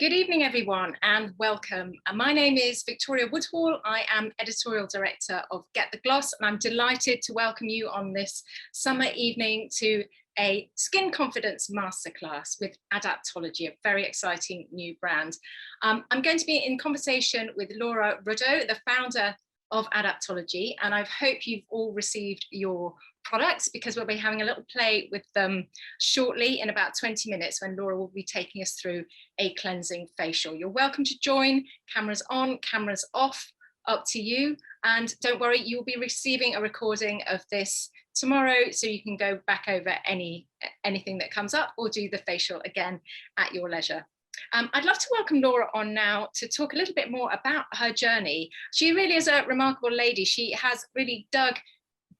Good evening, everyone, and welcome. My name is Victoria Woodhall. I am editorial director of Get the Gloss, and I'm delighted to welcome you on this summer evening to a skin confidence masterclass with Adaptology, a very exciting new brand. I'm going to be in conversation with Laura Ruddo, the founder of Adaptology, and I hope you've all received your products, because we'll be having a little play with them shortly in about 20 minutes when Laura will be taking us through a cleansing facial. You're welcome to join. Cameras on, cameras off, up to you. And don't worry, you'll be receiving a recording of this tomorrow, so you can go back over anything that comes up or do the facial again at your leisure. I'd love to welcome Laura on now to talk a little bit more about her journey. She really is a remarkable lady. She has really dug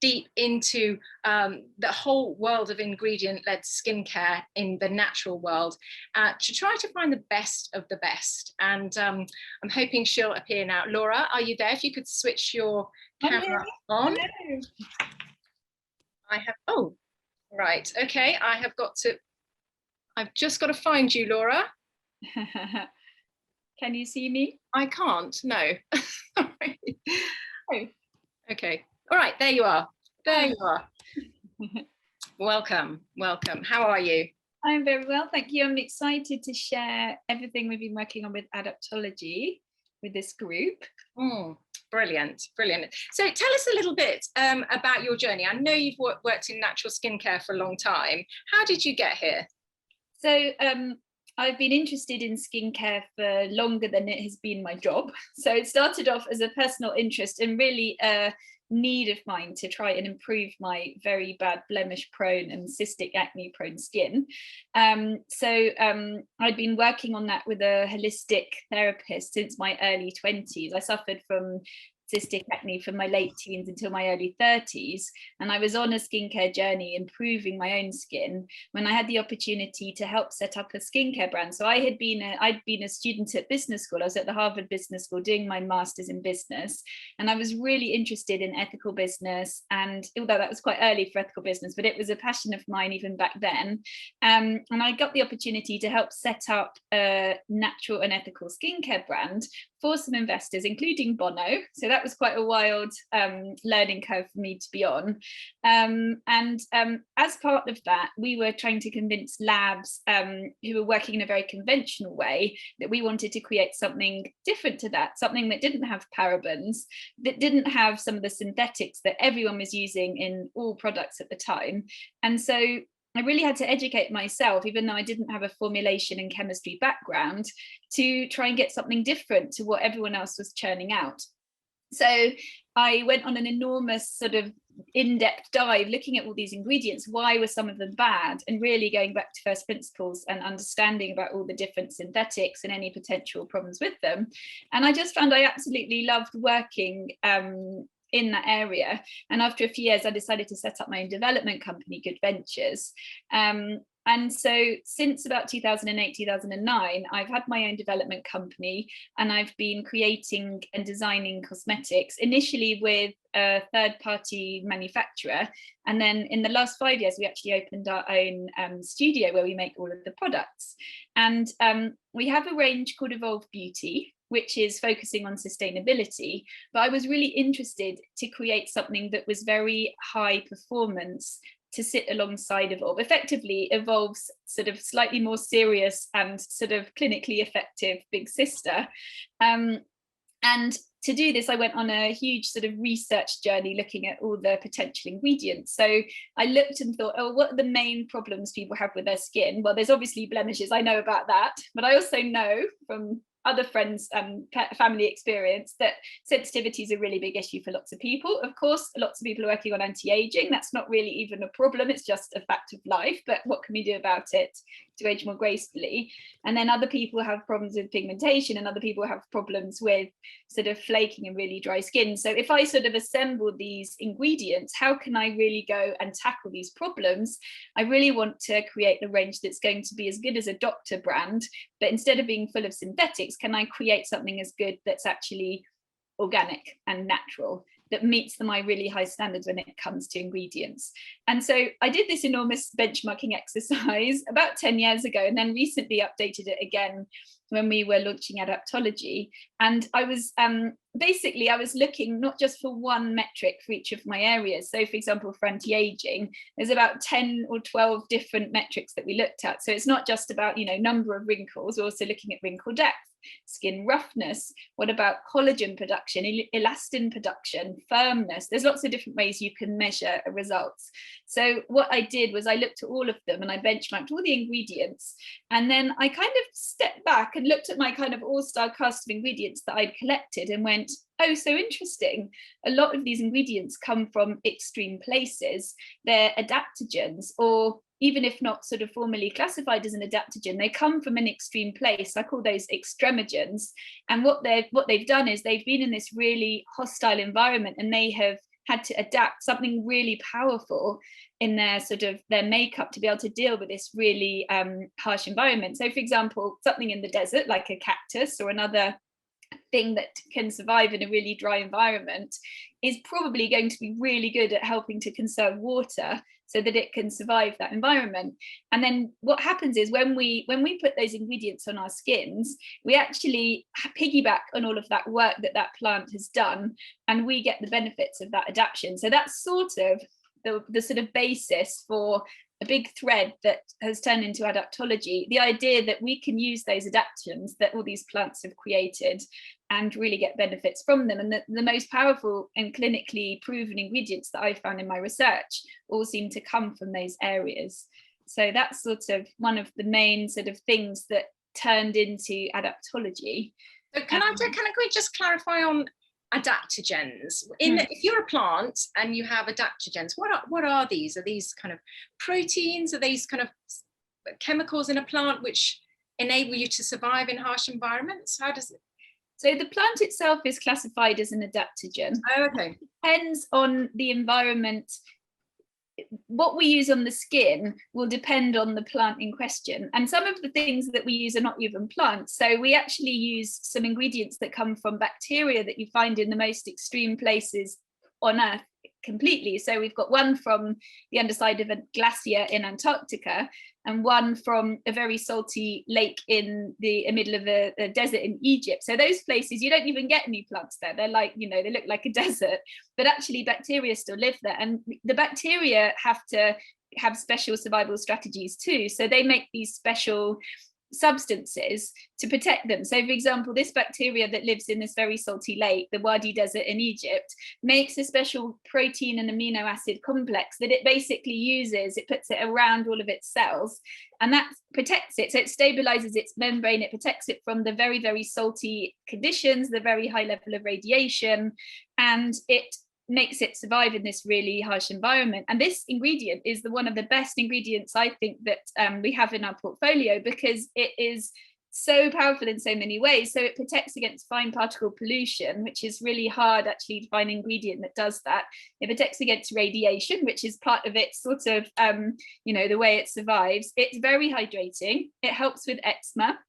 deep into the whole world of ingredient-led skincare in the natural world to try to find the best of the best. And I'm hoping she'll appear now. Laura, are you there? If you could switch your camera on. Hello. I have, oh, right, okay. I've just got to find you, Laura. Can you see me? I can't, no. Oh. Okay. All right, there you are. There you are. Welcome, welcome. How are you? I'm very well, thank you. I'm excited to share everything we've been working on with Adaptology with this group. Brilliant, brilliant. So tell us a little bit about your journey. I know you've worked in natural skincare for a long time. How did you get here? So I've been interested in skincare for longer than it has been my job. So it started off as a personal interest and really a need of mine to try and improve my very bad blemish prone and cystic acne prone skin. I'd been working on that with a holistic therapist since my early 20s. I suffered from cystic acne from my late teens until my early 30s, and I was on a skincare journey improving my own skin when I had the opportunity to help set up a skincare brand. So I'd been a student at business school. I was at the Harvard Business School doing my master's in business, and I was really interested in ethical business, and although that was quite early for ethical business, but it was a passion of mine even back then. And I got the opportunity to help set up a natural and ethical skincare brand for some investors, including Bono. So that was quite a wild learning curve for me to be on. As part of that, we were trying to convince labs who were working in a very conventional way that we wanted to create something different to that, something that didn't have parabens, that didn't have some of the synthetics that everyone was using in all products at the time. And so I really had to educate myself, even though I didn't have a formulation and chemistry background, to try and get something different to what everyone else was churning out. So I went on an enormous sort of in-depth dive looking at all these ingredients. Why were some of them bad? And really going back to first principles and understanding about all the different synthetics and any potential problems with them. And I just found I absolutely loved working in that area. And after a few years, I decided to set up my own development company, Good Ventures. And so since about 2008, 2009, I've had my own development company, and I've been creating and designing cosmetics, initially with a third-party manufacturer. And then in the last 5 years, we actually opened our own studio where we make all of the products. And we have a range called Evolve Beauty, which is focusing on sustainability. But I was really interested to create something that was very high performance to sit alongside Evolve. Effectively, Evolve's sort of slightly more serious and sort of clinically effective big sister. And to do this, I went on a huge sort of research journey looking at all the potential ingredients. So I looked and thought, oh, what are the main problems people have with their skin? Well, there's obviously blemishes, I know about that, but I also know from other friends and family experience that sensitivity is a really big issue for lots of people. Of course, lots of people are working on anti-aging. That's not really even a problem. It's just a fact of life. But what can we do about it to age more gracefully? And then other people have problems with pigmentation, and other people have problems with sort of flaking and really dry skin. So if I sort of assemble these ingredients, how can I really go and tackle these problems? I really want to create a range that's going to be as good as a doctor brand, but instead of being full of synthetics, can I create something as good that's actually organic and natural? that meets my really high standards when it comes to ingredients. And so I did this enormous benchmarking exercise about 10 years ago, and then recently updated it again when we were launching Adaptology. And I was basically, I was looking not just for one metric for each of my areas. So for example, for anti-aging, there's about 10 or 12 different metrics that we looked at. So it's not just about, you know, number of wrinkles, we're also looking at wrinkle depth, skin roughness, what about collagen production, elastin production, firmness. There's lots of different ways you can measure results. So what I did was I looked at all of them and I benchmarked all the ingredients, and then I kind of stepped back and looked at my kind of all-star cast of ingredients that I'd collected and went, oh, so interesting. A lot of these ingredients come from extreme places. They're adaptogens, or even if not sort of formally classified as an adaptogen, they come from an extreme place. I call those extremogens. And what they've done is they've been in this really hostile environment, and they have had to adapt something really powerful in their sort of their makeup to be able to deal with this really harsh environment. So for example, something in the desert like a cactus or another thing that can survive in a really dry environment is probably going to be really good at helping to conserve water so that it can survive that environment. And then what happens is when we put those ingredients on our skins, we actually piggyback on all of that work that that plant has done, and we get the benefits of that adaptation. So that's sort of the sort of basis for a big thread that has turned into Adaptology, the idea that we can use those adaptogens that all these plants have created and really get benefits from them. And the most powerful and clinically proven ingredients that I found in my research all seem to come from those areas. So that's sort of one of the main sort of things that turned into Adaptology. So can we just clarify on adaptogens? If you're a plant and you have adaptogens, what are these? Are these kind of proteins? Are these kind of chemicals in a plant which enable you to survive in harsh environments? How does it? So the plant itself is classified as an adaptogen. Oh, okay. It depends on the environment. What we use on the skin will depend on the plant in question. And some of the things that we use are not even plants. So we actually use some ingredients that come from bacteria that you find in the most extreme places on Earth completely. So we've got one from the underside of a glacier in Antarctica, and one from a very salty lake in the middle of a desert in Egypt. So those places, you don't even get any plants there. They're like, you know, they look like a desert, but actually bacteria still live there. And the bacteria have to have special survival strategies too. So they make these special substances to protect them. So for example, this bacteria that lives in this very salty lake, the Wadi Desert in Egypt, makes a special protein and amino acid complex that it basically uses, it puts it around all of its cells, and that protects it. So it stabilizes its membrane, it protects it from the very, very salty conditions, the very high level of radiation, and it makes it survive in this really harsh environment. And this ingredient is one of the best ingredients I think that we have in our portfolio, because it is so powerful in so many ways. So it protects against fine particle pollution, which is really hard actually to find an ingredient that does that. It protects against radiation, which is part of its sort of, you know, the way it survives. It's very hydrating. It helps with eczema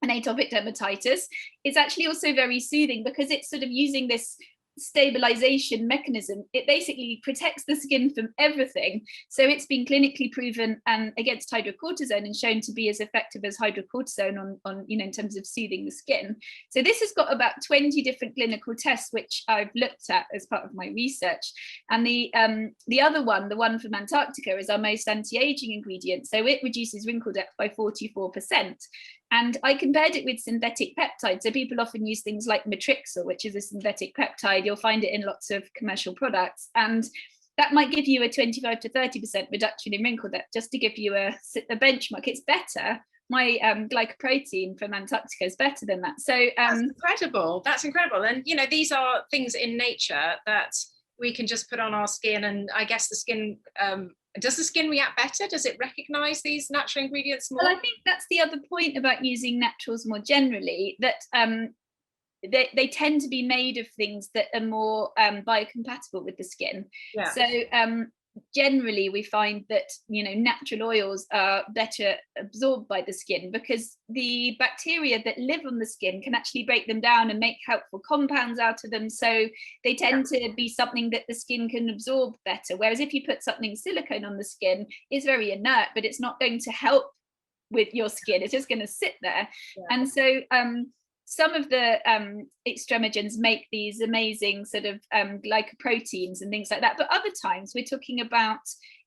and atopic dermatitis. It's actually also very soothing because it's sort of using this stabilization mechanism. It basically protects the skin from everything. So it's been clinically proven and against hydrocortisone and shown to be as effective as hydrocortisone on you know, in terms of soothing the skin. So this has got about 20 different clinical tests which I've looked at as part of my research. And the other one, the one from Antarctica, is our most anti-aging ingredient. So it reduces wrinkle depth by 44%. And I compared it with synthetic peptides. So people often use things like matrixyl, which is a synthetic peptide. You'll find it in lots of commercial products. And that might give you a 25 to 30% reduction in wrinkle depth, just to give you a benchmark. It's better. My glycoprotein from Antarctica is better than that. So that's incredible. That's incredible. And, you know, these are things in nature that we can just put on our skin. And I guess the skin, does the skin react better? Does it recognize these natural ingredients more? Well, I think that's the other point about using naturals more generally, that they tend to be made of things that are more biocompatible with the skin. Yeah. So generally we find that, you know, natural oils are better absorbed by the skin, because the bacteria that live on the skin can actually break them down and make helpful compounds out of them. So they tend to be something that the skin can absorb better. Whereas if you put something silicone on the skin, it's very inert, but it's not going to help with your skin. It's just going to sit there. Yeah. And so some of the extremogens make these amazing sort of glycoproteins and things like that. But other times we're talking about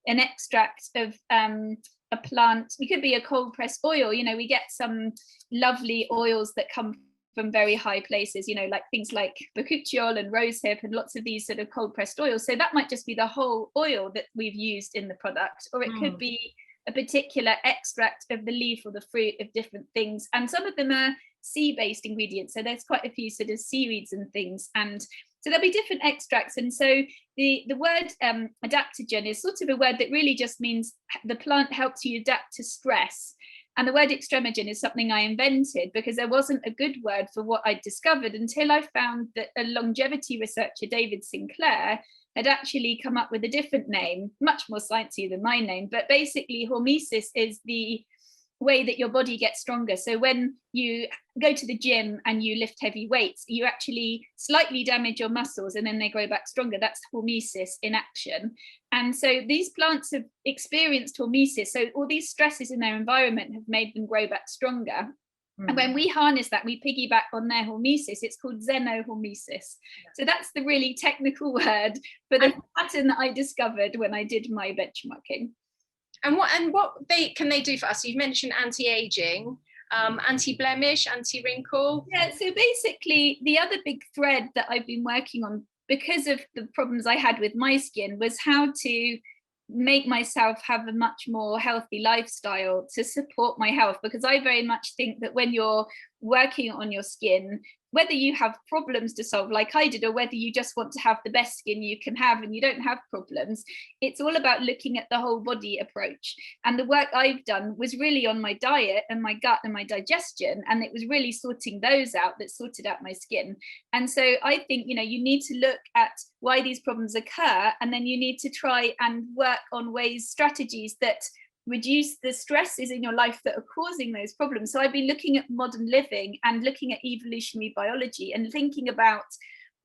an extract of a plant. It could be a cold pressed oil. You know, we get some lovely oils that come from very high places, you know, like things like bakuchiol and rosehip and lots of these sort of cold pressed oils. So that might just be the whole oil that we've used in the product, or it could be a particular extract of the leaf or the fruit of different things. And some of them are sea-based ingredients, so there's quite a few sort of seaweeds and things, and so there'll be different extracts. And so the word adaptogen is sort of a word that really just means the plant helps you adapt to stress. And the word extremogen is something I invented because there wasn't a good word for what I discovered until I found that a longevity researcher, David Sinclair, had actually come up with a different name, much more sciencey than my name. But basically, hormesis is the way that your body gets stronger. So when you go to the gym and you lift heavy weights, you actually slightly damage your muscles and then they grow back stronger. That's hormesis in action. And so these plants have experienced hormesis. So all these stresses in their environment have made them grow back stronger. And when we harness that, we piggyback on their hormesis. It's called xenohormesis. So that's the really technical word for the pattern that I discovered when I did my benchmarking. And what can they do for us? You've mentioned anti-aging, anti-blemish, anti-wrinkle. Yeah, so basically the other big thread that I've been working on because of the problems I had with my skin was how to make myself have a much more healthy lifestyle to support my health, because I very much think that when you're working on your skin, whether you have problems to solve like I did, or whether you just want to have the best skin you can have and you don't have problems, it's all about looking at the whole body approach. And the work I've done was really on my diet and my gut and my digestion, and it was really sorting those out that sorted out my skin. And so I think, you know, you need to look at why these problems occur, and then you need to try and work on ways, strategies that reduce the stresses in your life that are causing those problems. So I've been looking at modern living and looking at evolutionary biology and thinking about,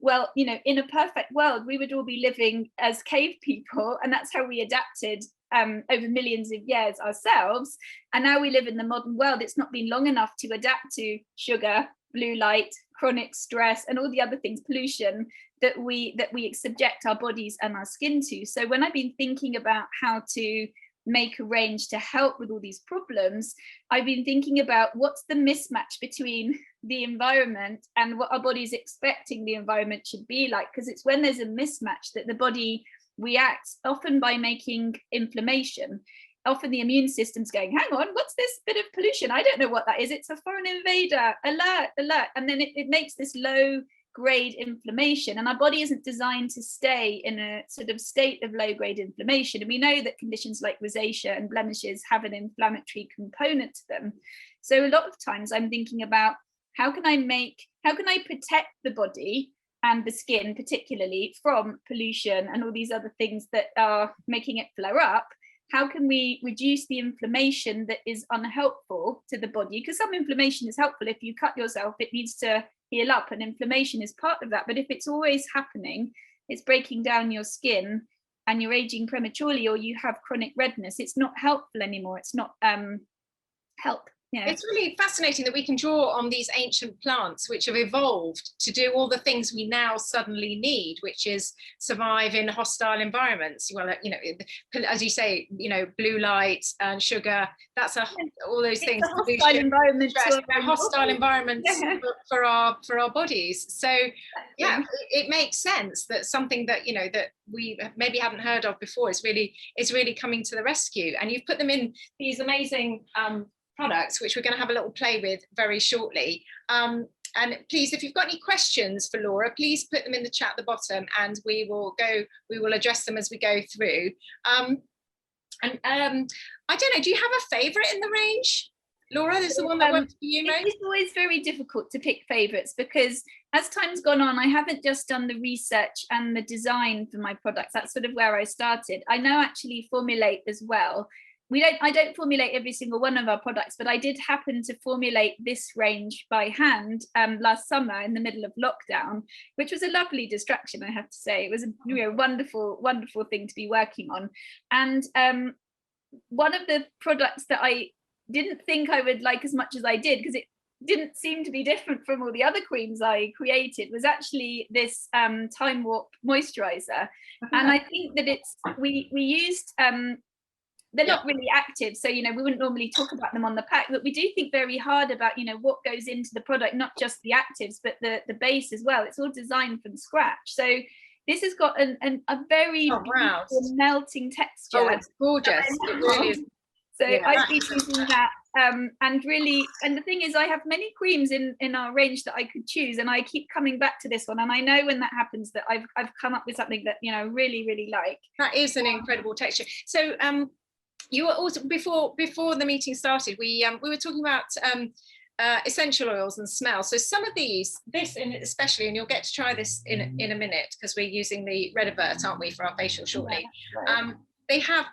well, you know, in a perfect world, we would all be living as cave people, and that's how we adapted over millions of years ourselves. And now we live in the modern world. It's not been long enough to adapt to sugar, blue light, chronic stress, and all the other things, pollution, that we subject our bodies and our skin to. So when I've been thinking about how to make a range to help with all these problems, I've been thinking about what's the mismatch between the environment and what our body's expecting the environment should be like. Because it's when there's a mismatch that the body reacts, often by making inflammation. Often the immune system's going, hang on, what's this bit of pollution? I don't know what that is. It's a foreign invader, alert, alert. And then it makes this low grade inflammation, and our body isn't designed to stay in a sort of state of low grade inflammation. And we know that conditions like rosacea and blemishes have an inflammatory component to them. So a lot of times I'm thinking about how can I protect the body and the skin particularly from pollution and all these other things that are making it flare up. How can we reduce the inflammation that is unhelpful to the body? Because some inflammation is helpful. If you cut yourself, it needs to heal up, and inflammation is part of that. But if it's always happening, it's breaking down your skin and you're aging prematurely, or you have chronic redness, it's not helpful anymore. It's not help. Yeah. It's really fascinating that we can draw on these ancient plants which have evolved to do all the things we now suddenly need, which is survive in hostile environments. Well, you know, as you say, you know, blue light and sugar, that's all those things. Hostile environment. Hostile environments for our bodies. So yeah, it makes sense that something that, you know, that we maybe haven't heard of before is really coming to the rescue. And you've put them in these amazing products, which we're going to have a little play with very shortly. And please, if you've got any questions for Laura, please put them in the chat at the bottom, and we will address them as we go through. I don't know, do you have a favorite in the range? Laura, this is the one that worked for you most? It's always very difficult to pick favourites, because as time's gone on, I haven't just done the research and the design for my products. That's sort of where I started. I now actually formulate as well. I don't formulate every single one of our products, but I did happen to formulate this range by hand last summer in the middle of lockdown, which was a lovely distraction, I have to say. It was a wonderful, wonderful thing to be working on. And one of the products that I didn't think I would like as much as I did, because it didn't seem to be different from all the other creams I created, was actually this Time Warp moisturizer. And I think that we used they're not really active, so we wouldn't normally talk about them on the pack, but we do think very hard about what goes into the product, not just the actives but the base as well. It's all designed from scratch, so this has got a very beautiful melting texture. Oh, it's gorgeous. It really is. So I've been using that, and the thing is, I have many creams in our range that I could choose, and I keep coming back to this one, and I know when that happens that I've come up with something that really, really like. That is an incredible texture. So you were also, before the meeting started, we were talking about essential oils and smell. So some of these, especially, and you'll get to try this in a minute, because we're using the Red Avert, aren't we, for our facial shortly. They have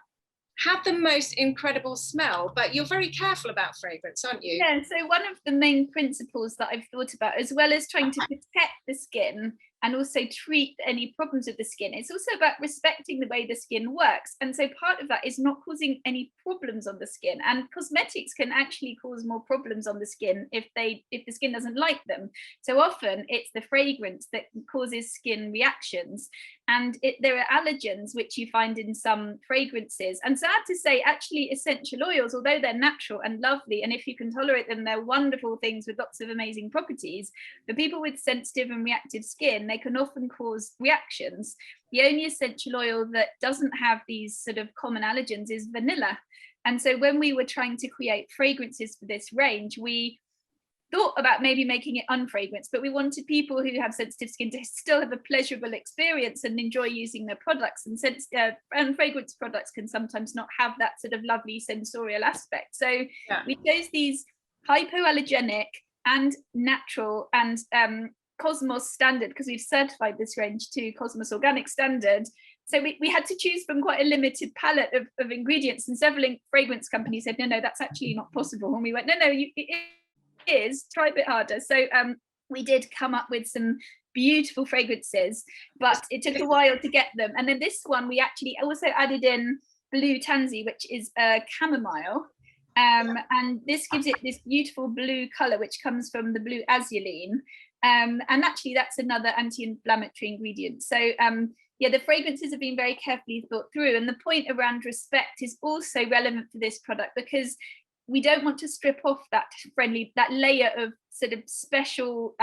the most incredible smell, but you're very careful about fragrance, aren't you? Yeah, so one of the main principles that I've thought about, as well as trying to protect the skin and also treat any problems with the skin, it's also about respecting the way the skin works. And so part of that is not causing any problems on the skin, and cosmetics can actually cause more problems on the skin if the skin doesn't like them. So often it's the fragrance that causes skin reactions, and there are allergens which you find in some fragrances. And sad to say, actually essential oils, although they're natural and lovely, and if you can tolerate them, they're wonderful things with lots of amazing properties, for people with sensitive and reactive skin, they can often cause reactions. The only essential oil that doesn't have these sort of common allergens is vanilla. And so when we were trying to create fragrances for this range, we thought about maybe making it unfragranced, but we wanted people who have sensitive skin to still have a pleasurable experience and enjoy using their products. And fragrance products can sometimes not have that sort of lovely sensorial aspect. So we chose these hypoallergenic and natural and Cosmos standard, because we've certified this range to Cosmos Organic standard. So we had to choose from quite a limited palette of ingredients, and several fragrance companies said, no, that's actually not possible. And we went, no, it is, try a bit harder. So we did come up with some beautiful fragrances, but it took a while to get them. And then this one, we actually also added in blue tansy, which is chamomile. And this gives it this beautiful blue color, which comes from the blue azulene. And actually that's another anti-inflammatory ingredient. So the fragrances have been very carefully thought through, and the point around respect is also relevant for this product, because we don't want to strip off that layer of sort of special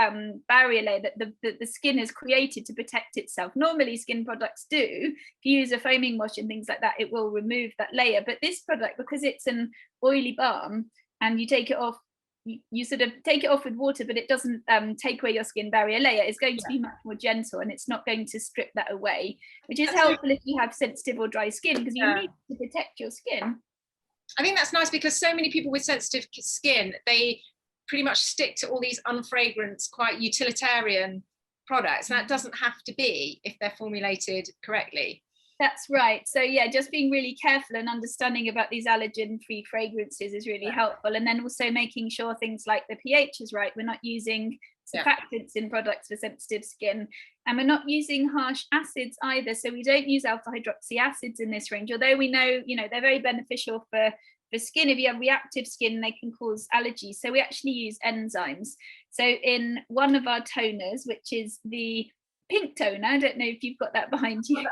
barrier layer that the skin has created to protect itself. Normally skin products do. If you use a foaming wash and things like that, it will remove that layer. But this product, because it's an oily balm and you take it off, you sort of take it off with water, but it doesn't take away your skin barrier layer. It's going to be much more gentle, and it's not going to strip that away, which is helpful if you have sensitive or dry skin, because you need to protect your skin. I think that's nice, because so many people with sensitive skin, they pretty much stick to all these unfragranced, quite utilitarian products, and that doesn't have to be if they're formulated correctly. That's right. So just being really careful and understanding about these allergen-free fragrances is really helpful. And then also making sure things like the pH is right. We're not using surfactants in products for sensitive skin, and we're not using harsh acids either. So we don't use alpha hydroxy acids in this range, although we know, they're very beneficial for skin. If you have reactive skin, they can cause allergies. So we actually use enzymes. So in one of our toners, which is the pink toner, I don't know if you've got that behind you.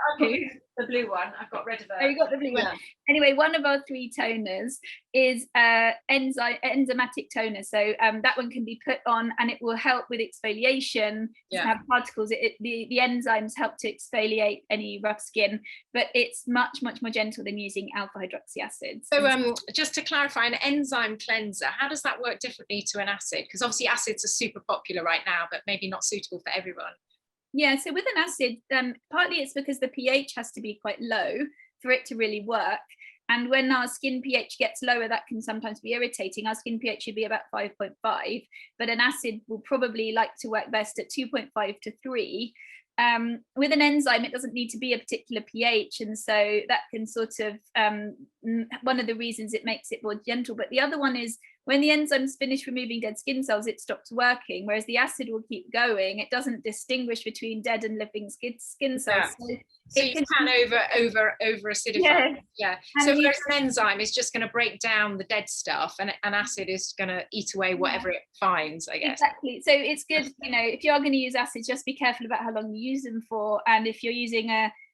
The blue one, I've got Red Avert. Oh, you got the blue one. Anyway, one of our 3 toners is enzymatic toner. So that one can be put on, and it will help with exfoliation. Have particles. The enzymes help to exfoliate any rough skin, but it's much more gentle than using alpha hydroxy acids. So just to clarify, an enzyme cleanser, how does that work differently to an acid? Because obviously acids are super popular right now, but maybe not suitable for everyone. Yeah, so with an acid, partly it's because the pH has to be quite low for it to really work. And when our skin pH gets lower, that can sometimes be irritating. Our skin pH should be about 5.5, but an acid will probably like to work best at 2.5 to 3. With an enzyme, it doesn't need to be a particular pH, and so that can sort of one of the reasons it makes it more gentle. But the other one is when the enzymes finish removing dead skin cells, it stops working, whereas the acid will keep going. It doesn't distinguish between dead and living skin cells. Yeah. So you can over acidify. Yeah. So whereas an enzyme is just going to break down the dead stuff, and an acid is going to eat away whatever it finds, I guess. Exactly. So it's good, you know, if you are going to use acids, just be careful about how long you use them for. And if you're using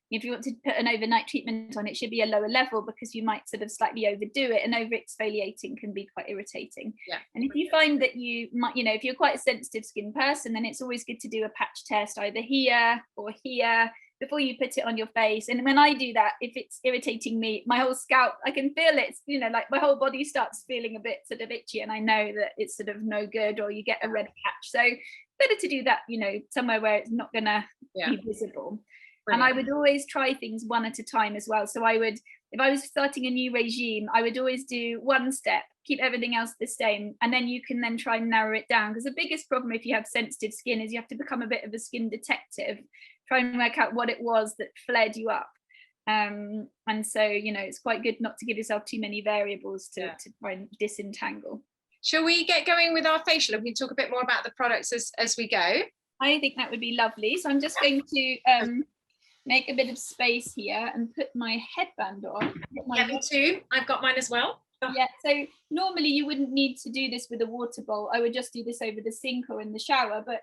if you want to put an overnight treatment on, it should be a lower level, because you might sort of slightly overdo it, and over exfoliating can be quite irritating. Yeah. And if you find that you might, you know, if you're quite a sensitive skin person, then it's always good to do a patch test either here or here before you put it on your face. And when I do that, if it's irritating me, my whole scalp, I can feel it, you know, like my whole body starts feeling a bit sort of itchy, and I know that it's sort of no good, or you get a red patch. So better to do that, you know, somewhere where it's not gonna be visible. Brilliant. And I would always try things one at a time as well. So I would, if I was starting a new regime, I would always do one step, keep everything else the same, and then you can then try and narrow it down. Because the biggest problem if you have sensitive skin is you have to become a bit of a skin detective, try and work out what it was that flared you up. And so, you know, it's quite good not to give yourself too many variables to try and disentangle. Shall we get going with our facial, and we can talk a bit more about the products as we go? I think that would be lovely. So I'm just going to make a bit of space here and put my headband on. Me too. I've got mine as well. Yeah, so normally you wouldn't need to do this with a water bowl. I would just do this over the sink or in the shower, but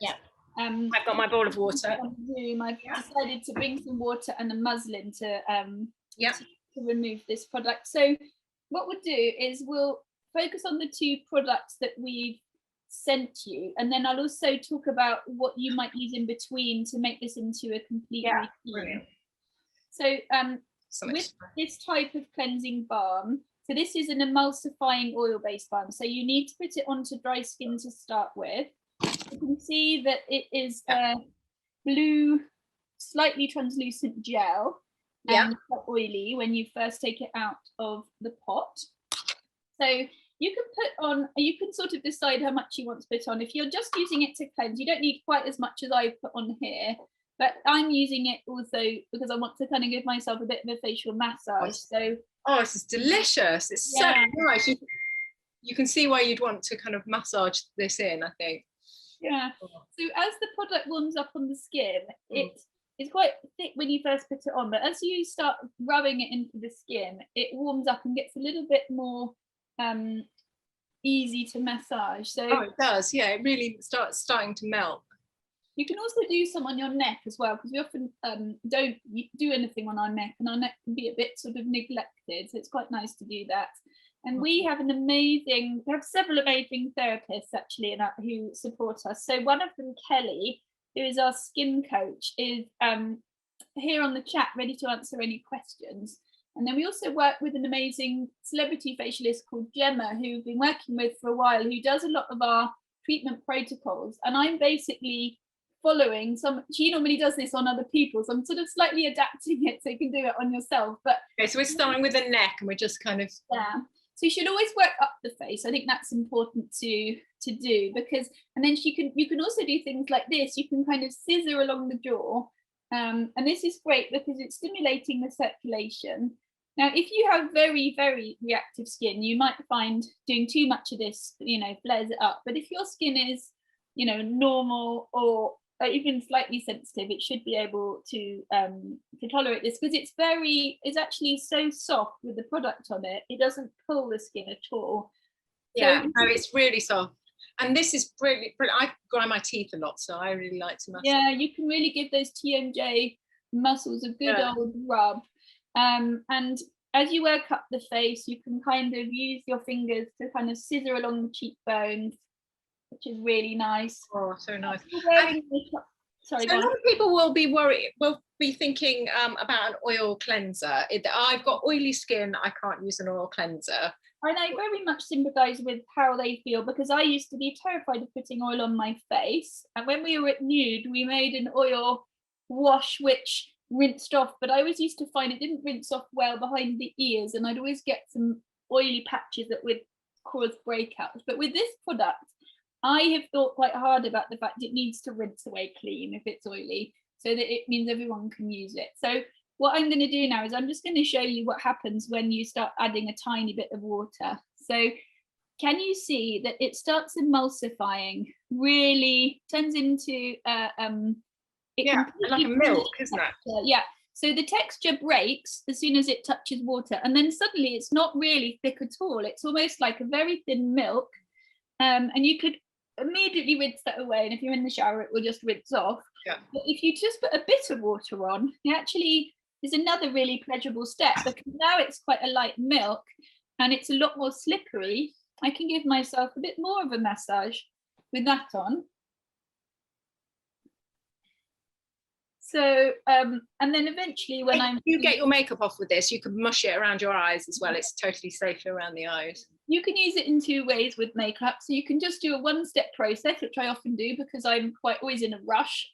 I've got my bowl of water. I've decided to bring some water and a muslin to remove this product. So what we'll do is we'll focus on the two products that we've sent you, and then I'll also talk about what you might use in between to make this into a complete routine. So with this type of cleansing balm, so this is an emulsifying oil-based balm, so you need to put it onto dry skin to start with. You can see that it is a blue, slightly translucent gel, and quite oily when you first take it out of the pot. So you can put on, you can sort of decide how much you want to put on. If you're just using it to cleanse, you don't need quite as much as I've put on here, but I'm using it also because I want to kind of give myself a bit of a facial massage. So this is delicious. It's so nice. You can see why you'd want to kind of massage this in, I think. Yeah. So as the product warms up on the skin, it's quite thick when you first put it on, but as you start rubbing it into the skin, it warms up and gets a little bit more easy to massage. So it does, it really starting to melt. You can also do some on your neck as well, because we often don't do anything on our neck, and our neck can be a bit sort of neglected, so it's quite nice to do that. And we have several amazing therapists actually who support us. So one of them, Kelly, who is our skin coach, is here on the chat ready to answer any questions. And then we also work with an amazing celebrity facialist called Gemma, who we've been working with for a while, who does a lot of our treatment protocols. And I'm basically following she normally does this on other people, so I'm sort of slightly adapting it so you can do it on yourself. But okay, so we're starting with the neck, and we're just kind of so you should always work up the face. I think that's important to do, because, and then you can also do things like this. You can kind of scissor along the jaw, and this is great because it's stimulating the circulation. Now, if you have very, very reactive skin, you might find doing too much of this, you know, flares it up. But if your skin is, you know, normal or even slightly sensitive, it should be able to tolerate this, because it's actually so soft with the product on it. It doesn't pull the skin at all. It's really soft. And this is brilliant. I grind my teeth a lot, so I really like to massage. Yeah, you can really give those TMJ muscles a good old rub. And as you work up the face, you can kind of use your fingers to kind of scissor along the cheekbones, which is really nice. Oh, so nice. Sorry, so a lot of people will be thinking about an oil cleanser. I've got oily skin, I can't use an oil cleanser. And I very much sympathise with how they feel, because I used to be terrified of putting oil on my face. And when we were at Nude, we made an oil wash, which rinsed off, but I always used to find it didn't rinse off well behind the ears, and I'd always get some oily patches that would cause breakouts. But with this product, I have thought quite hard about the fact it needs to rinse away clean if it's oily, so that it means everyone can use it. So what I'm going to do now is I'm just going to show you what happens when you start adding a tiny bit of water. So can you see that it starts emulsifying, really turns into like a milk, isn't it? Yeah. So the texture breaks as soon as it touches water, and then suddenly it's not really thick at all. It's almost like a very thin milk, and you could immediately rinse that away. And if you're in the shower, it will just rinse off. Yeah. But if you just put a bit of water on, it actually is another really pleasurable step, because now it's quite a light milk and it's a lot more slippery. I can give myself a bit more of a massage with that on. So, and then eventually when you get your makeup off with this, you can mush it around your eyes as well. It's totally safe around the eyes. You can use it in 2 ways with makeup. So you can just do a 1-step process, which I often do because I'm quite always in a rush.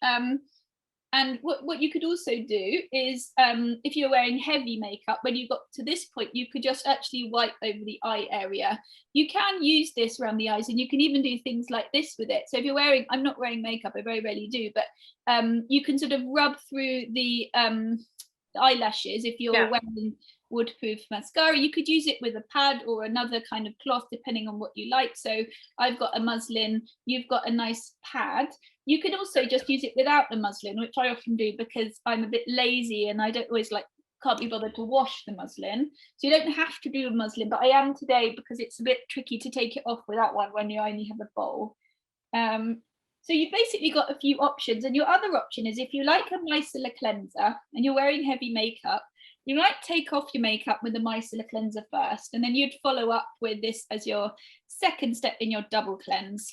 And what you could also do is, if you're wearing heavy makeup, when you got to this point, you could just actually wipe over the eye area. You can use this around the eyes, and you can even do things like this with it. So if you're wearing, I'm not wearing makeup, I very rarely do, but you can sort of rub through the eyelashes if you're wearing waterproof mascara. You could use it with a pad or another kind of cloth, depending on what you like. So I've got a muslin, you've got a nice pad. You could also just use it without the muslin, which I often do because I'm a bit lazy and I don't always can't be bothered to wash the muslin. So you don't have to do a muslin, but I am today because it's a bit tricky to take it off without one when you only have a bowl. So you've basically got a few options, and your other option is if you like a micellar cleanser and you're wearing heavy makeup, you might take off your makeup with the micellar cleanser first, and then you'd follow up with this as your second step in your double cleanse.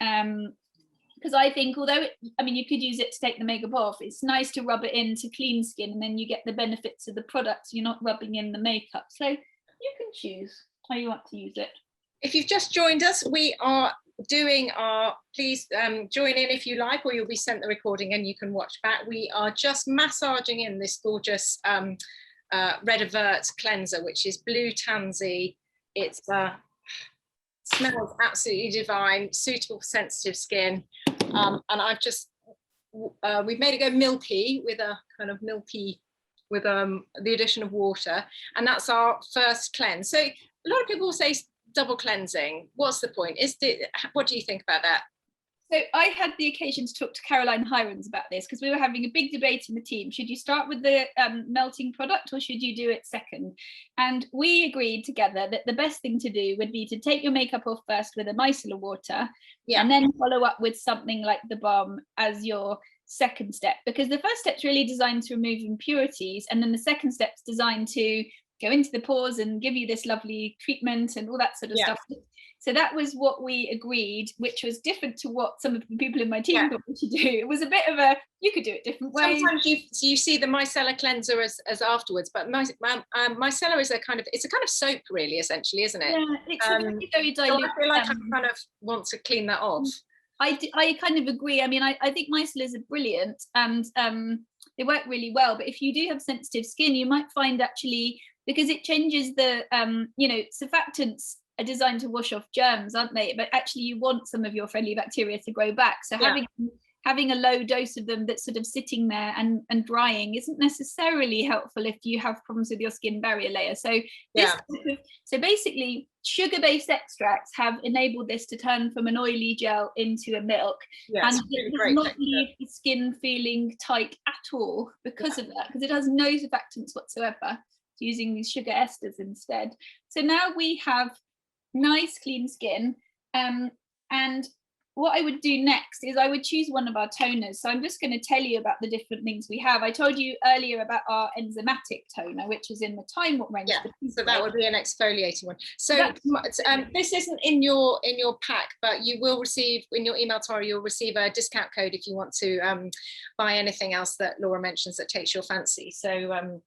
Because I think, although you could use it to take the makeup off, it's nice to rub it into clean skin, and then you get the benefits of the product. So you're not rubbing in the makeup. So you can choose how you want to use it. If you've just joined us, we are doing our, please join in if you like, or you'll be sent the recording and you can watch back. We are just massaging in this gorgeous Red Avert cleanser, which is blue tansy. It's smells absolutely divine, suitable for sensitive skin, and I've just we've made it go milky with a kind of milky with the addition of water, and that's our first cleanse. So a lot of people say double cleansing. What's the point? What do you think about that? So I had the occasion to talk to Caroline Hirons about this, because we were having a big debate in the team. Should you start with the melting product, or should you do it second? And we agreed together that the best thing to do would be to take your makeup off first with a micellar water, and then follow up with something like the balm as your second step, because the first step's really designed to remove impurities, and then the second step's designed to go into the pores and give you this lovely treatment and all that sort of stuff. So that was what we agreed, which was different to what some of the people in my team thought we should do. It was a bit of you could do it different ways. Sometimes you see the micellar cleanser as afterwards, but micellar is it's a kind of soap, really, essentially, isn't it? Yeah, it's very dilute. So I feel like I kind of want to clean that off. I kind of agree. I think micellars are brilliant, and they work really well. But if you do have sensitive skin, you might find actually, because it changes the surfactants are designed to wash off germs, aren't they? But actually you want some of your friendly bacteria to grow back. So having a low dose of them that's sort of sitting there and drying isn't necessarily helpful if you have problems with your skin barrier layer. So so basically sugar-based extracts have enabled this to turn from an oily gel into a milk, and it does not leave the skin feeling tight at all because of that, because it has no surfactants whatsoever. It's using these sugar esters instead. So now we have nice clean skin, and what I would do next is I would choose one of our toners. So I'm just going to tell you about the different things we have. I told you earlier about our enzymatic toner, which is in the Time What range. So that would be an exfoliating one. So this isn't in your pack, but you will receive in your email tomorrow. You'll receive a discount code if you want to buy anything else that Laura mentions that takes your fancy. So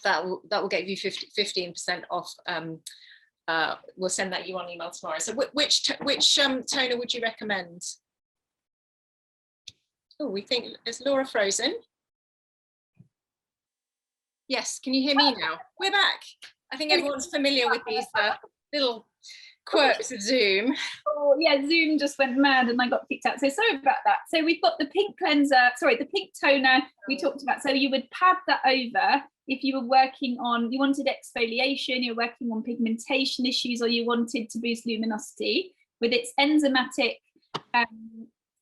that will get you 15% off. We'll send that you on email tomorrow. So which toner would you recommend? Oh, we think, is Laura frozen? Yes, can you hear me now? We're back. I think everyone's familiar with these little quirks of Zoom. Oh yeah, Zoom just went mad and I got kicked out. So sorry about that. So we've got the pink cleanser, sorry, the pink toner we talked about. So you would pad that over if you were working on, you wanted exfoliation, you're working on pigmentation issues, or you wanted to boost luminosity with its enzymatic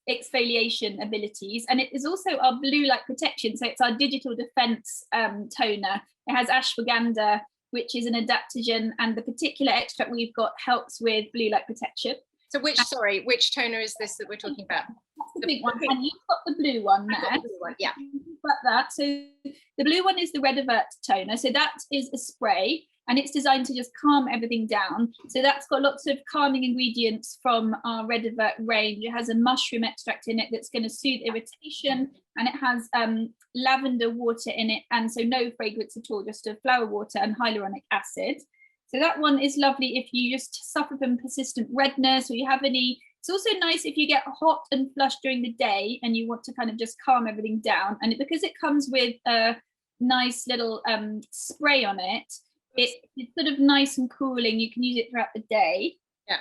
exfoliation abilities. And it is also our blue light protection. So it's our digital defense toner. It has ashwagandha, which is an adaptogen, and the particular extract we've got helps with blue light protection. So which toner is this that we're talking about? That's the big one, and you've got the blue one there. The blue one, yeah. Like that. So the blue one is the Red Avert toner. So that is a spray, and it's designed to just calm everything down. So that's got lots of calming ingredients from our Red Avert range. It has a mushroom extract in it that's going to soothe irritation, and it has lavender water in it, and so no fragrance at all, just a flower water and hyaluronic acid. So that one is lovely if you just suffer from persistent redness, or you have any. It's also nice if you get hot and flushed during the day and you want to kind of just calm everything down. And because it comes with a nice little spray on it, it's sort of nice and cooling. You can use it throughout the day. Yeah.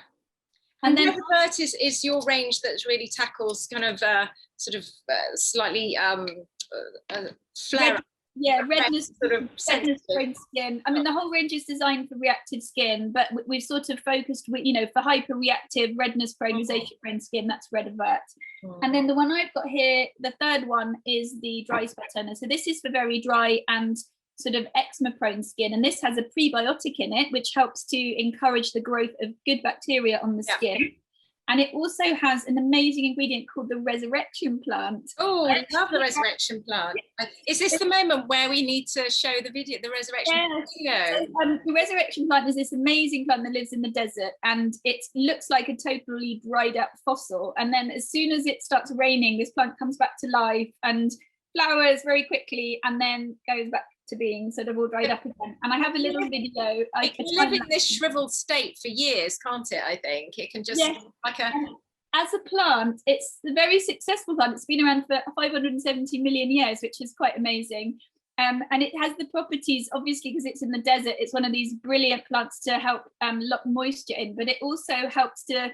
And then Avert is your range that really tackles kind of slightly flare. Redness, sort of redness prone skin. I mean, the whole range is designed for reactive skin, but we've sort of focused with, for hyper-reactive, redness prone, rosacea prone skin, that's Red Avert. And then the one I've got here, the third one, is the dry spot toner. So this is for very dry and sort of eczema prone skin, and this has a prebiotic in it, which helps to encourage the growth of good bacteria on the skin. And it also has an amazing ingredient called the resurrection plant. Oh, I love the resurrection plant. Is this the moment where we need to show the video, the resurrection plant? So, the resurrection plant is this amazing plant that lives in the desert, and it looks like a totally dried up fossil. And then as soon as it starts raining, this plant comes back to life and flowers very quickly, and then goes back to being sort of all dried up again. And I have a little video. It can live in this shriveled state for years, can't it? I think it can just as a plant, it's a very successful plant. It's been around for 570 million years, which is quite amazing. And it has the properties, obviously, because it's in the desert, it's one of these brilliant plants to help lock moisture in, but it also helps to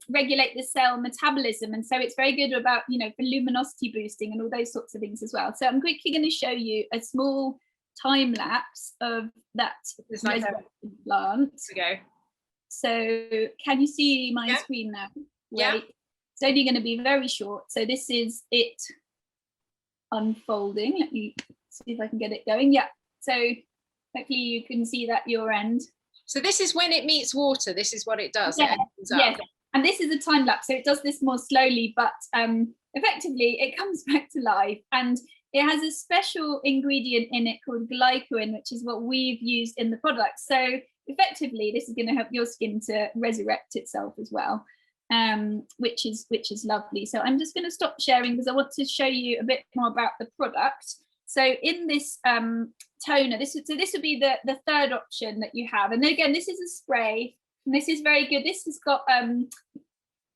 regulate the cell metabolism, and so it's very good about for luminosity boosting and all those sorts of things as well. So I'm quickly going to show you a small time lapse of that plant. So can you see my screen now? Yeah. It's only going to be very short. So this is it unfolding. Let me see if I can get it going. Yeah. So hopefully you can see that your end. So this is when it meets water. This is what it does. Yes. And this is a time lapse, so it does this more slowly, but effectively it comes back to life, and it has a special ingredient in it called glycoin, which is what we've used in the product. So effectively, this is going to help your skin to resurrect itself as well, which is lovely. So I'm just going to stop sharing because I want to show you a bit more about the product. So in this toner, this would be the third option that you have. And again, this is a spray, and this is very good. This has got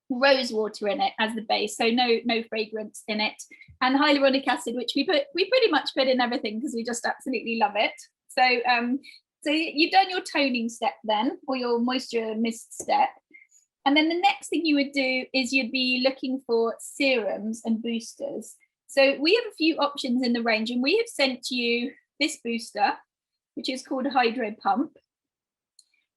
rose water in it as the base, so no fragrance in it, and hyaluronic acid, which we pretty much put in everything because we just absolutely love it. So so you've done your toning step then, or your moisture mist step. And then the next thing you would do is you'd be looking for serums and boosters. So we have a few options in the range, and we have sent you this booster, which is called Hydro Pump.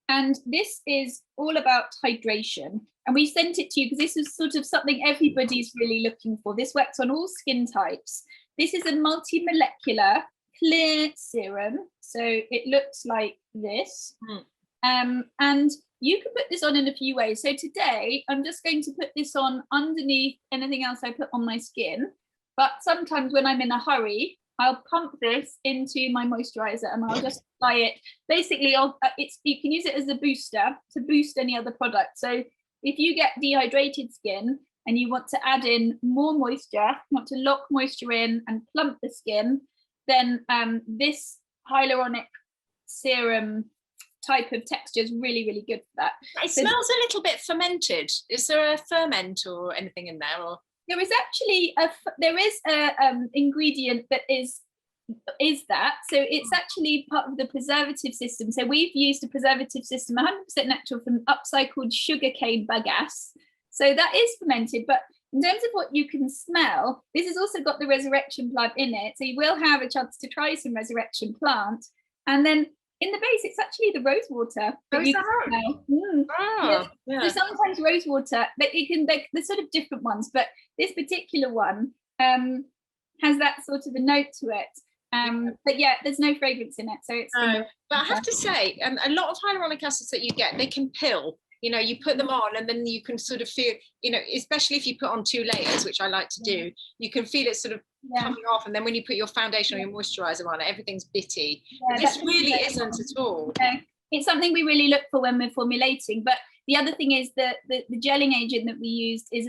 And this is all about hydration. And we sent it to you because this is sort of something everybody's really looking for. This works on all skin types. This is a multi-molecular clear serum. So it looks like this. And you can put this on in a few ways. So today, I'm just going to put this on underneath anything else I put on my skin. But sometimes when I'm in a hurry, I'll pump this into my moisturizer and I'll just apply it. Basically, you can use it as a booster to boost any other product. So if you get dehydrated skin and you want to add in more moisture, want to lock moisture in and plump the skin, then this hyaluronic serum type of texture is really, really good for that. It smells a little bit fermented. Is there a ferment or anything in there? Or there is actually a ingredient that is is that. So it's actually part of the preservative system. So we've used a preservative system 100% natural from upcycled sugarcane bagasse. So that is fermented, but in terms of what you can smell, this has also got the resurrection plant in it. So you will have a chance to try some resurrection plant. And then in the base, it's actually the rose water that you can smell. Oh, yeah. So sometimes rose water, they're sort of different ones, but this particular one has that sort of a note to it. But yeah, there's no fragrance in it, so it's. But I have to say, a lot of hyaluronic acids that you get, they can pill. You know, you put them on, and then you can sort of feel, you know, especially if you put on 2 layers, which I like to do, you can feel it sort of coming off, and then when you put your foundation or your moisturizer on, everything's bitty. But this really isn't at all. It's something we really look for when we're formulating. But the other thing is that the gelling agent that we used is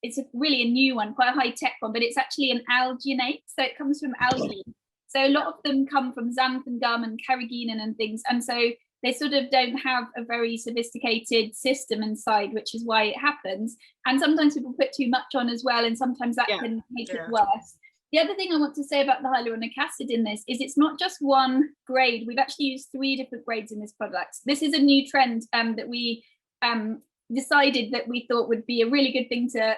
it's really a new one, quite a high-tech one, but it's actually an alginate, so it comes from algae. So a lot of them come from xanthan gum and carrageenan and things, and so they sort of don't have a very sophisticated system inside, which is why it happens. And sometimes people put too much on as well, and sometimes that can make it worse. The other thing I want to say about the hyaluronic acid in this is it's not just one grade. We've actually used 3 different grades in this product. This is a new trend that we decided that we thought would be a really good thing to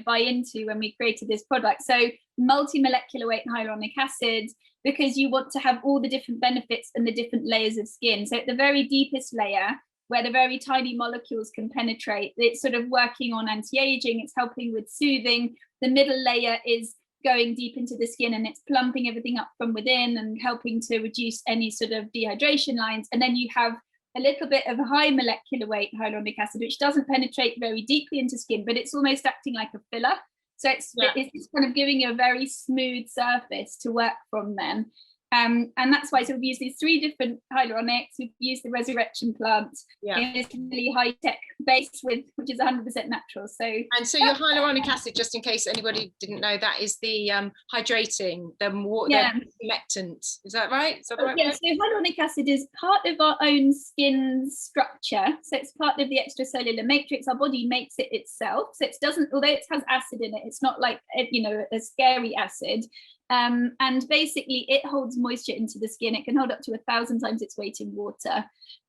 buy into when we created this product. So multi-molecular weight hyaluronic acid, because you want to have all the different benefits and the different layers of skin. So at the very deepest layer, where the very tiny molecules can penetrate, it's sort of working on anti-aging, it's helping with soothing. The middle layer is going deep into the skin and it's plumping everything up from within and helping to reduce any sort of dehydration lines. And then you have a little bit of high molecular weight hyaluronic acid, which doesn't penetrate very deeply into skin, but it's almost acting like a filler. So it's kind of giving you a very smooth surface to work from then. And that's why, so we've used these 3 different hyaluronics. We've used the resurrection plant in this really high-tech base which is 100% natural. And so your hyaluronic acid, just in case anybody didn't know, that is the hydrating, the humectant. Is that right? Is that the right word? So hyaluronic acid is part of our own skin structure. So it's part of the extracellular matrix. Our body makes it itself. So it doesn't, although it has acid in it, it's not like, a scary acid. And basically it holds moisture into the skin. It can hold up to 1,000 times its weight in water.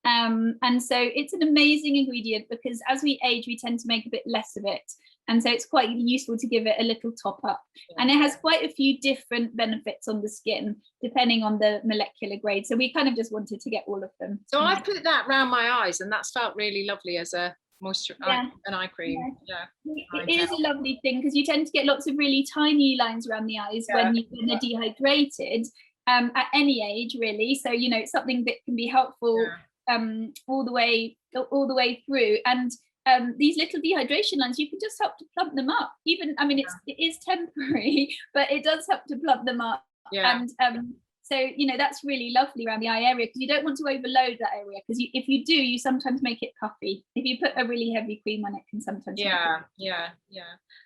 And so it's an amazing ingredient because as we age, we tend to make a bit less of it. And so it's quite useful to give it a little top up. And it has quite a few different benefits on the skin, depending on the molecular grade. So we kind of just wanted to get all of them. So I put that around my eyes and that's felt really lovely as a moisture an eye cream. It is a lovely thing because you tend to get lots of really tiny lines around the eyes when they're dehydrated at any age really. So it's something that can be helpful all the way through. And these little dehydration lines, you can just help to plump them up. Even it is temporary, but it does help to plump them up. And so, that's really lovely around the eye area because you don't want to overload that area because if you do, you sometimes make it puffy. If you put a really heavy cream on it, can sometimes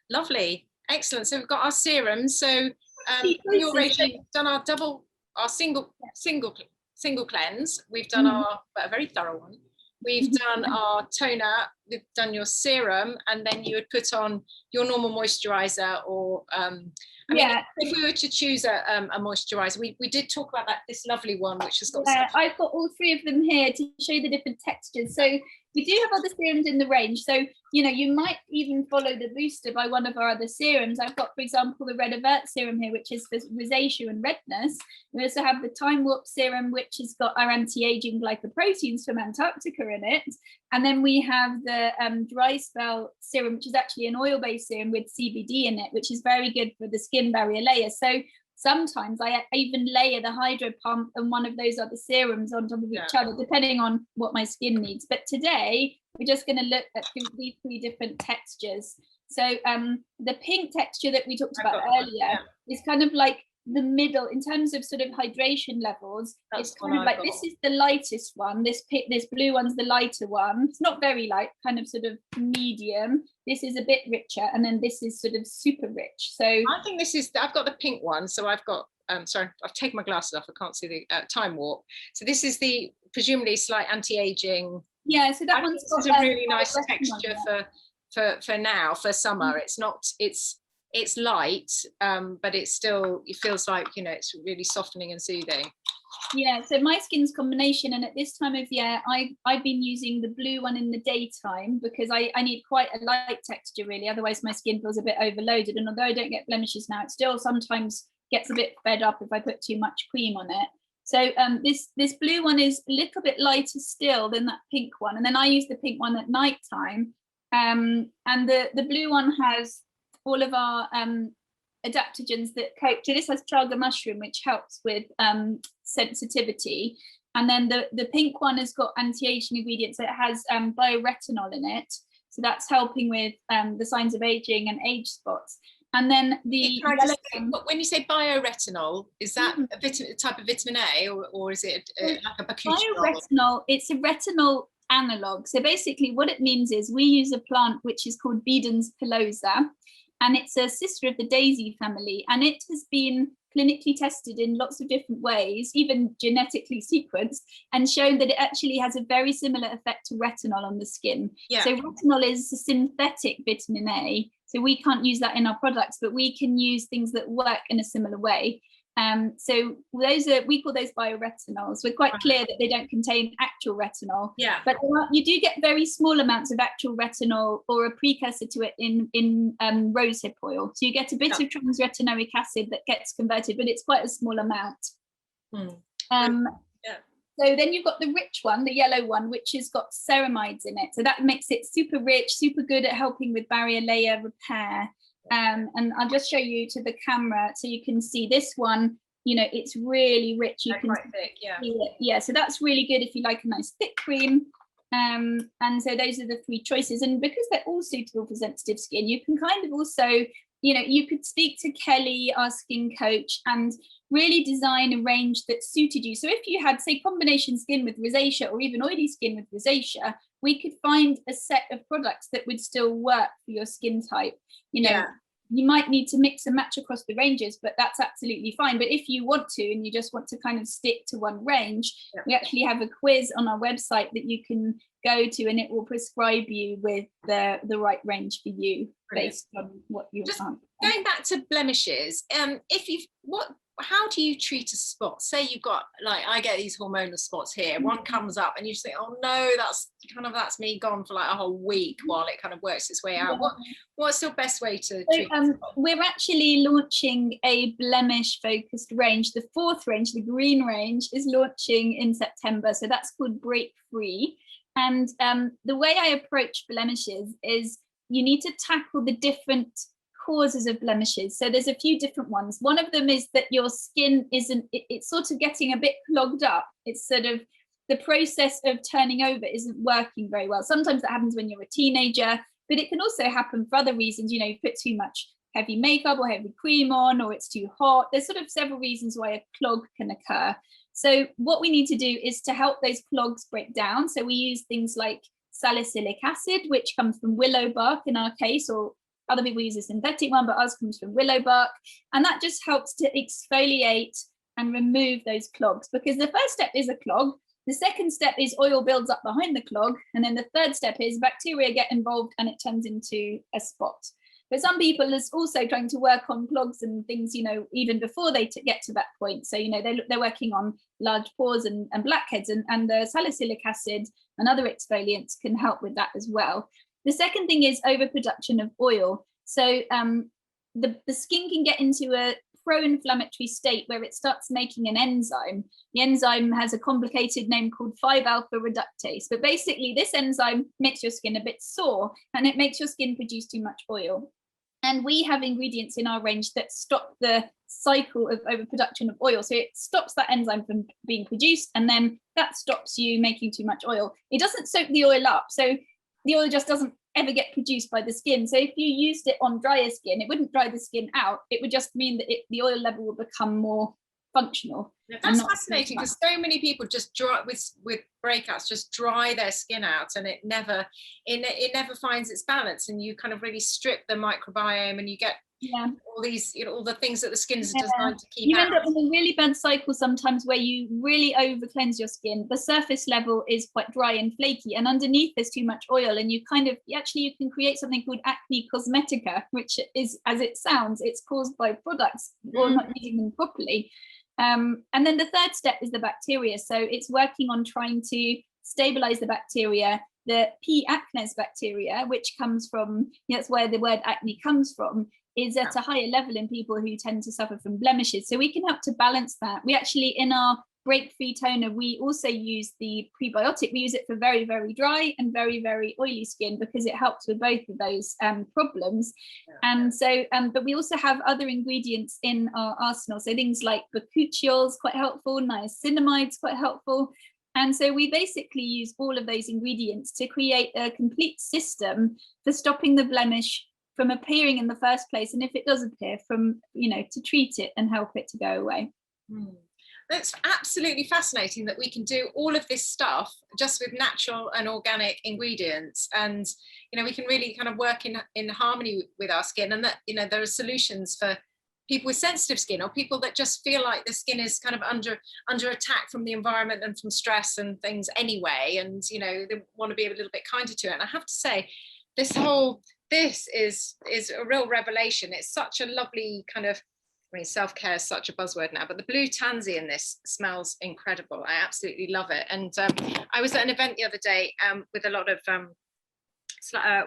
Lovely. Excellent. So we've got our serums. So you've done our single cleanse. We've done a very thorough one. We've done our toner, we've done your serum, and then you would put on your normal moisturizer or if we were to choose a moisturizer, we did talk about this lovely one which has got I've got all 3 of them here to show you the different textures. So we do have other serums in the range, so you might even follow the booster by one of our other serums. I've got, for example, the Red Avert serum here, which is for rosacea and redness. We also have the Time Warp serum, which has got our anti-aging glycoproteins from Antarctica in it. And then we have the Dry Spell serum, which is actually an oil-based serum with CBD in it, which is very good for the skin barrier layer. So sometimes I even layer the Hydro Pump and one of those other serums on top of each other, depending on what my skin needs. But today, we're just going to look at these 3 different textures. So the pink texture that we talked about earlier is kind of like the middle in terms of sort of hydration levels. It's kind of like this is the lightest one. This blue one's the lighter one. It's not very light, kind of sort of medium. This is a bit richer, and then this is sort of super rich. So I think I've got the pink one. So I've got sorry, I've taken my glasses off. I can't see the Time Warp. So this is the presumably slight anti-aging. Yeah, so that one's got a really nice texture for now, for summer. It's it's light, but it's still, it feels like, you know, it's really softening and soothing. Yeah, so my skin's combination, and at this time of year, I've been using the blue one in the daytime because I need quite a light texture really, otherwise my skin feels a bit overloaded. And although I don't get blemishes now, it still sometimes gets a bit fed up if I put too much cream on it. So this blue one is a little bit lighter still than that pink one, and then I use the pink one at night time. And the blue one has all of our adaptogens that cope. So this has chaga mushroom, which helps with sensitivity. And then the pink one has got anti-aging ingredients. So it has bioretinol in it. So that's helping with the signs of aging and age spots. And then when you say bioretinol, is that a type of vitamin A, or is it like a bioretinol? It's a retinol analog. So basically what it means is we use a plant which is called Beden's pilosa, and it's a sister of the daisy family, and it has been clinically tested in lots of different ways, even genetically sequenced, and shown that it actually has a very similar effect to retinol on the skin. Yeah. So retinol is a synthetic vitamin A, so we can't use that in our products, but we can use things that work in a similar way. So those are, we call those bioretinols. We're quite clear that they don't contain actual retinol, but you do get very small amounts of actual retinol or a precursor to it in rosehip oil. So you get a bit of trans-retinoic acid that gets converted, but it's quite a small amount. So then you've got the rich one, the yellow one, which has got ceramides in it. So that makes it super rich, super good at helping with barrier layer repair. And I'll just show you to the camera so you can see this one. You know, it's really rich. You can quite thick, see it. Yeah, so that's really good if you like a nice thick cream. And so those are the three choices. And because they're all suitable for sensitive skin, you can kind of also, you know, you could speak to Kelly, our skin coach, and really design a range that suited you. So if you had, say, combination skin with rosacea or even oily skin with rosacea, we could find a set of products that would still work for your skin type. You know, you might need to mix and match across the ranges, but that's absolutely fine. But if you want to, and you just want to kind of stick to one range, we actually have a quiz on our website that you can go to, and it will prescribe you with the right range for you based on what you want. Going back to blemishes, how do you treat a spot? Say you've got, like, I get these hormonal spots here. One comes up and you just think, oh no, that's me gone for like a whole week while it kind of works its way out. What's your best way to treat we're actually launching a blemish focused range. The fourth range, the green range, is launching in September. So that's called Break Free. And the way I approach blemishes is you need to tackle the different causes of blemishes. So there's a few different ones. One of them is that your skin it's sort of getting a bit clogged up. It's sort of the process of turning over isn't working very well. Sometimes that happens when you're a teenager, but it can also happen for other reasons. You know, you put too much heavy makeup or heavy cream on, or it's too hot. There's sort of several reasons why a clog can occur. So what we need to do is to help those clogs break down. So we use things like salicylic acid, which comes from willow bark in our case, or other people use a synthetic one, but ours comes from willow bark. And that just helps to exfoliate and remove those clogs, because the first step is a clog. The second step is oil builds up behind the clog. And then the third step is bacteria get involved and it turns into a spot. But some people is also trying to work on clogs and things, you know, even before they get to that point. So, you know, they're working on large pores and blackheads, and the salicylic acid and other exfoliants can help with that as well. The second thing is overproduction of oil. So the skin can get into a pro-inflammatory state where it starts making an enzyme. The enzyme has a complicated name called 5-alpha reductase. But basically, this enzyme makes your skin a bit sore, and it makes your skin produce too much oil. And we have ingredients in our range that stop the cycle of overproduction of oil. So it stops that enzyme from being produced, and then that stops you making too much oil. It doesn't soak the oil up. So the oil just doesn't ever get produced by the skin. So if you used it on drier skin, it wouldn't dry the skin out. It would just mean that the oil level will become more functional. Yeah, that's fascinating, because so many people just dry with breakouts, just dry their skin out, and it never finds its balance, and you kind of really strip the microbiome, and you get all these, all the things that the skin is designed to keep you out. end up in a really bad cycle sometimes where you really over cleanse your skin. The surface level is quite dry and flaky, and underneath there's too much oil, and you can create something called acne cosmetica, which is, as it sounds, it's caused by products or not using them properly. And then the third step is the bacteria. So it's working on trying to stabilize the bacteria, the P. acnes bacteria, which comes from, that's where the word acne comes from, is at a higher level in people who tend to suffer from blemishes. So we can help to balance that. We actually, in our break-free toner, we also use the prebiotic. We use it for very, very dry and very, very oily skin because it helps with both of those problems. And so, but we also have other ingredients in our arsenal. So things like bakuchiol's quite helpful, niacinamide's quite helpful. And so we basically use all of those ingredients to create a complete system for stopping the blemish from appearing in the first place, and if it does appear, from to treat it and help it to go away. That's absolutely fascinating that we can do all of this stuff just with natural and organic ingredients, and we can really kind of work in harmony with our skin, and that there are solutions for people with sensitive skin, or people that just feel like the skin is kind of under attack from the environment and from stress and things anyway, and they want to be a little bit kinder to it. And I have to say, this is a real revelation. It's such a lovely kind of, self-care is such a buzzword now, but the blue tansy in this smells incredible. I absolutely love it. And I was at an event the other day with a lot of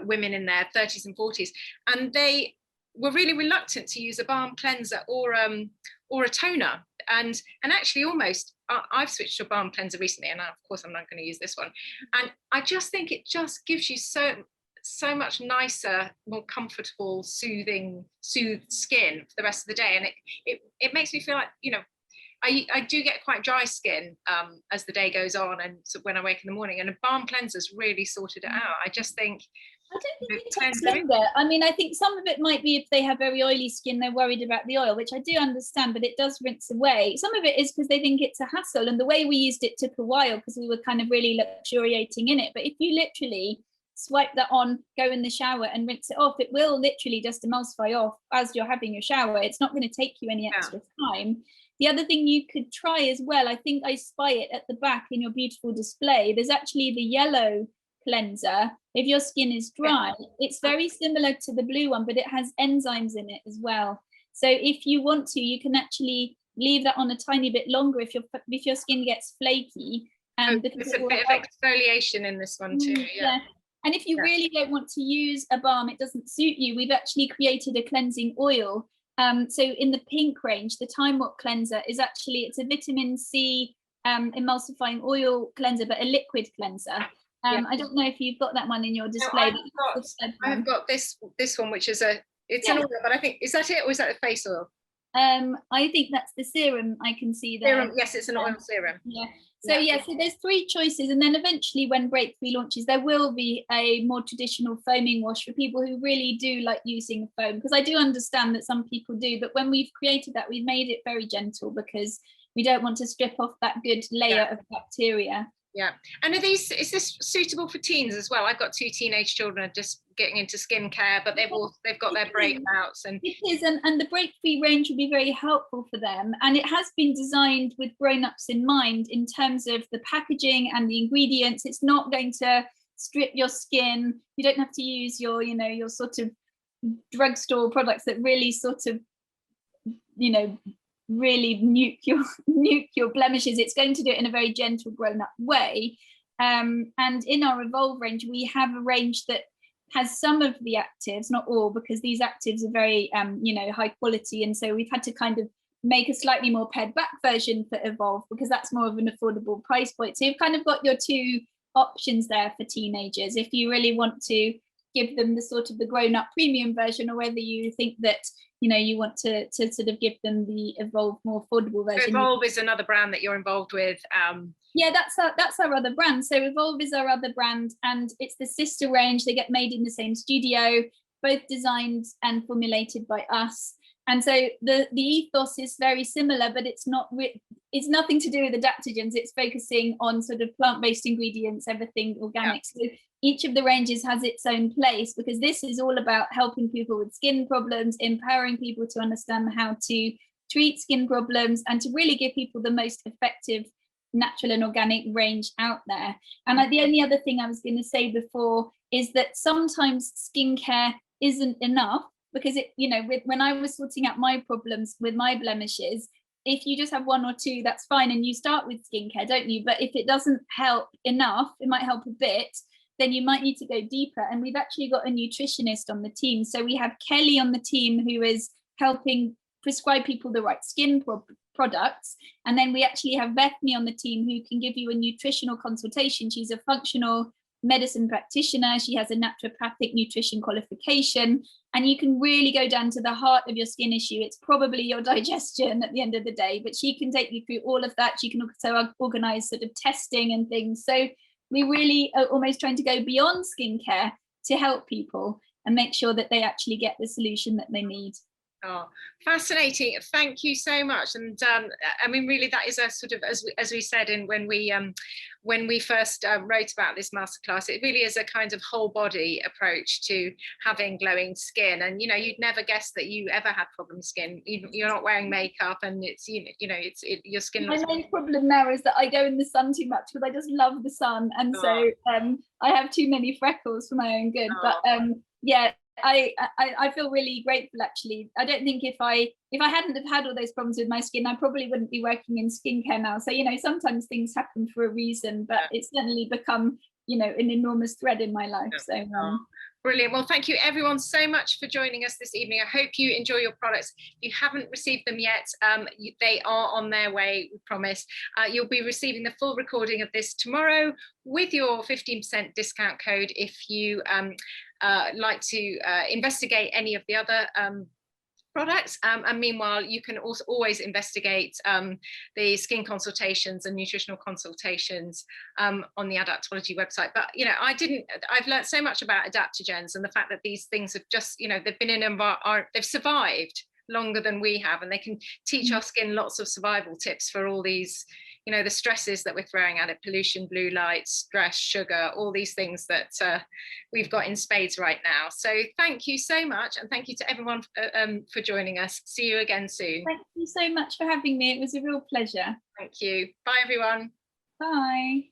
women in their 30s and 40s, and they were really reluctant to use a balm cleanser or a toner. And actually almost, I've switched to a balm cleanser recently, and of course I'm not going to use this one. And I just think it just gives you so much nicer, more comfortable, soothed skin for the rest of the day. And it makes me feel like, I do get quite dry skin as the day goes on, and so when I wake in the morning, and a balm cleanser's really sorted it out. I just think, I don't think it takes longer. I think some of it might be if they have very oily skin, they're worried about the oil, which I do understand, but it does rinse away. Some of it is because they think it's a hassle, and the way we used it took a while because we were kind of really luxuriating in it. But if you literally swipe that on, go in the shower and rinse it off, it will literally just emulsify off as you're having your shower. It's not going to take you any extra time. The other thing you could try as well, I think I spy it at the back in your beautiful display, there's actually the yellow cleanser. If your skin is dry, it's very similar to the blue one, but it has enzymes in it as well. So if you want to, you can actually leave that on a tiny bit longer if your skin gets flaky. There's a bit of exfoliation in this one too. Yeah. And if you really don't want to use a balm, it doesn't suit you, we've actually created a cleansing oil. So in the pink range, the Time Walk cleanser is actually, it's a vitamin C emulsifying oil cleanser, but a liquid cleanser. I don't know if you've got that one in your display. No, I've got this one, which is an oil, but I think, is that it, or is that the face oil? I think that's the serum. I can see there. Serum, yes, it's an oil serum. So there's three choices, and then eventually when Break Free launches, there will be a more traditional foaming wash for people who really do like using foam, because I do understand that some people do, but when we've created that, we've made it very gentle because we don't want to strip off that good layer of bacteria. Yeah. And is this suitable for teens as well? I've got 2 teenage children just getting into skincare, but they've got their breakouts. And it is, and the Break Free range will be very helpful for them. And it has been designed with grown-ups in mind in terms of the packaging and the ingredients. It's not going to strip your skin. You don't have to use your sort of drugstore products that really sort of, really nuke your blemishes. It's going to do it in a very gentle, grown-up way. And in our Evolve range, we have a range that has some of the actives, not all, because these actives are very high quality, and so we've had to kind of make a slightly more pared back version for Evolve because that's more of an affordable price point. So you've kind of got your 2 options there for teenagers if you really want to give them the sort of the grown-up premium version, or whether you think that you want to sort of give them the Evolve more affordable version. So Evolve is another brand that you're involved with. Yeah, that's our other brand. So Evolve is our other brand, and it's the sister range. They get made in the same studio, both designed and formulated by us. And so the ethos is very similar, but it's nothing to do with adaptogens. It's focusing on sort of plant-based ingredients, everything organic. So each of the ranges has its own place, because this is all about helping people with skin problems, empowering people to understand how to treat skin problems, and to really give people the most effective natural and organic range out there. And the only other thing I was going to say before is that sometimes skincare isn't enough, because when I was sorting out my problems with my blemishes, if you just have one or two, that's fine, and you start with skincare, don't you? But if it doesn't help enough, it might help a bit, then you might need to go deeper. And we've actually got a nutritionist on the team. So we have Kelly on the team, who is helping prescribe people the right skin products. And then we actually have Bethany on the team, who can give you a nutritional consultation. She's a functional medicine practitioner. She has a naturopathic nutrition qualification, and you can really go down to the heart of your skin issue. It's probably your digestion at the end of the day, but she can take you through all of that. She can also organize sort of testing and things. So we really are almost trying to go beyond skincare to help people and make sure that they actually get the solution that they need. Oh, fascinating. Thank you so much. And I mean, really, that is a sort of, as we said when we first wrote about this masterclass, it really is a kind of whole body approach to having glowing skin. And you'd never guess that you ever had problem skin. You're not wearing makeup, and it's your skin. My main problem now is that I go in the sun too much, because I just love the sun, and so I have too many freckles for my own good. But yeah. I feel really grateful, actually. I don't think if I hadn't have had all those problems with my skin, I probably wouldn't be working in skincare now. So sometimes things happen for a reason, but it's certainly become an enormous thread in my life. So brilliant. Well, thank you everyone so much for joining us this evening. I hope you enjoy your products. If you haven't received them yet, they are on their way, we promise. You'll be receiving the full recording of this tomorrow with your 15% discount code if you like to investigate any of the other products. And meanwhile, you can also always investigate the skin consultations and nutritional consultations on the Adaptology website. But I've learned so much about adaptogens, and the fact that these things have just they've been they've survived longer than we have, and they can teach our skin lots of survival tips for all these the stresses that we're throwing at it: pollution, blue light, stress, sugar, all these things that we've got in spades right now. So thank you so much, and thank you to everyone for joining us. See you again soon. Thank you so much for having me. It was a real pleasure. Thank you. Bye everyone. Bye.